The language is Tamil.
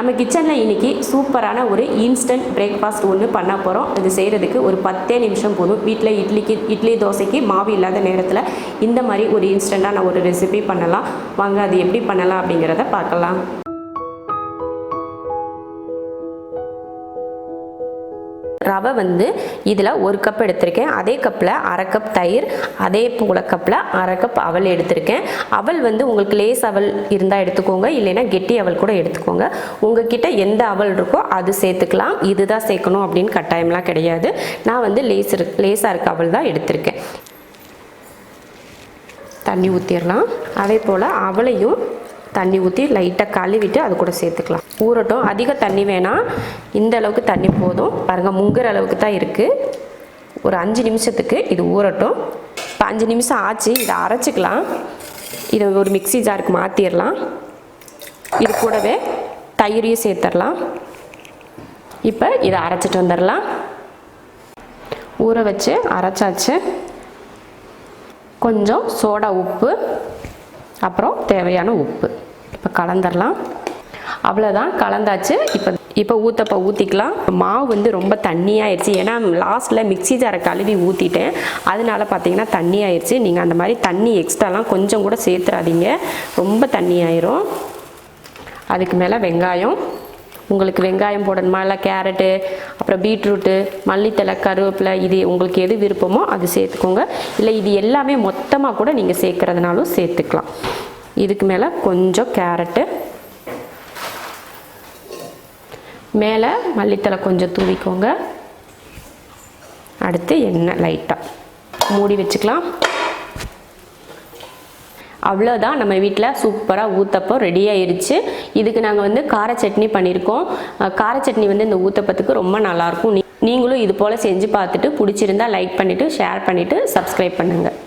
நம்ம கிச்சனில் இன்றைக்கி சூப்பரான ஒரு இன்ஸ்டன்ட் பிரேக்ஃபாஸ்ட் ஒன்று பண்ண போகிறோம். இது செய்கிறதுக்கு ஒரு 10 நிமிஷம் போதும். வீட்டில் இட்லி தோசைக்கு மாவு இல்லாத நேரத்தில் இந்த மாதிரி ஒரு இன்ஸ்டண்ட்டாக நான் ஒரு ரெசிபி பண்ணலாம். வாங்க அது எப்படி பண்ணலாம் அப்படிங்கிறத பார்க்கலாம். ரவை வந்து இதில் 1 கப் எடுத்திருக்கேன். அதே கப்பில் அரை கப் தயிர், அதே போல் கப்பில் அரை கப் அவல் எடுத்திருக்கேன். அவல் வந்து உங்களுக்கு லேஸ் அவல் இருந்தால் எடுத்துக்கோங்க, இல்லைன்னா கெட்டி அவல் கூட எடுத்துக்கோங்க. உங்ககிட்ட எந்த அவல் இருக்கோ அது சேர்த்துக்கலாம். இதுதான் சேர்க்கணும் அப்படின்னு கட்டாயம்லாம் கிடையாது. நான் வந்து லேஸாக இருக்க அவல் தான் எடுத்திருக்கேன். தண்ணி ஊற்றிடலாம். அதே போல் அவளையும் தண்ணி ஊற்றி லைட்டாக கழுவிட்டு அது கூட சேர்த்துக்கலாம். ஊறட்டும். அதிக தண்ணி வேணாம், இந்த அளவுக்கு தண்ணி போதும். பாருங்கள், முங்குற அளவுக்கு தான் இருக்குது. ஒரு 5 நிமிஷத்துக்கு இது ஊறட்டும். இப்போ 5 நிமிஷம் ஆச்சு. இதை அரைச்சிக்கலாம். இதை ஒரு மிக்ஸி ஜாருக்கு மாற்றிடலாம். இது கூடவே தயிரையும் சேர்த்துடலாம். இப்போ இதை அரைச்சிட்டு வந்துடலாம். ஊற வச்சு அரைச்சாச்சு. கொஞ்சம் சோடா உப்பு, அப்புறம் தேவையான உப்பு இப்போ கலந்துடலாம். அவ்வளோதான், கலந்தாச்சு. இப்போ ஊற்றப்போ ஊற்றிக்கலாம். மாவு வந்து ரொம்ப தண்ணியாகிடுச்சு. ஏன்னா லாஸ்ட்டில் மிக்ஸி ஜாரை கழுவி ஊற்றிட்டேன், அதனால பார்த்தீங்கன்னா தண்ணி ஆயிடுச்சு. நீங்கள் அந்த மாதிரி தண்ணி எக்ஸ்ட்ராலாம் கொஞ்சம் கூட சேர்த்துறாதீங்க, ரொம்ப தண்ணி ஆயிரும். அதுக்கு மேலே வெங்காயம், உங்களுக்கு வெங்காயம் போடணுமா, இல்லை கேரட்டு, அப்புறம் பீட்ரூட்டு, மல்லித்தலை, கருவேப்பிலை, இது உங்களுக்கு எது விருப்பமோ அது சேர்த்துக்கோங்க. இல்லை இது எல்லாமே மொத்தமாக கூட நீங்கள் சேர்க்குறதுனாலும் சேர்த்துக்கலாம். இதுக்கு மேலே கொஞ்சம் கேரட்டு, மேலே மல்லித்தலை கொஞ்சம் தூவிக்கோங்க. அடுத்து எண்ணெய் லைட்டாக மூடி வச்சுக்கலாம். அவ்வளோதான், நம்ம வீட்டில் சூப்பராக ஊத்தப்பம் ரெடி ஆயிடுச்சு. இதுக்கு நாங்கள் வந்து கார சட்னி பண்ணியிருக்கோம். கார சட்னி வந்து இந்த ஊத்தப்பத்துக்கு ரொம்ப நல்லாயிருக்கும். நீங்களும் இது போல் செஞ்சு பார்த்துட்டு பிடிச்சிருந்தா லைக் பண்ணிவிட்டு ஷேர் பண்ணிவிட்டு சப்ஸ்கிரைப் பண்ணுங்கள்.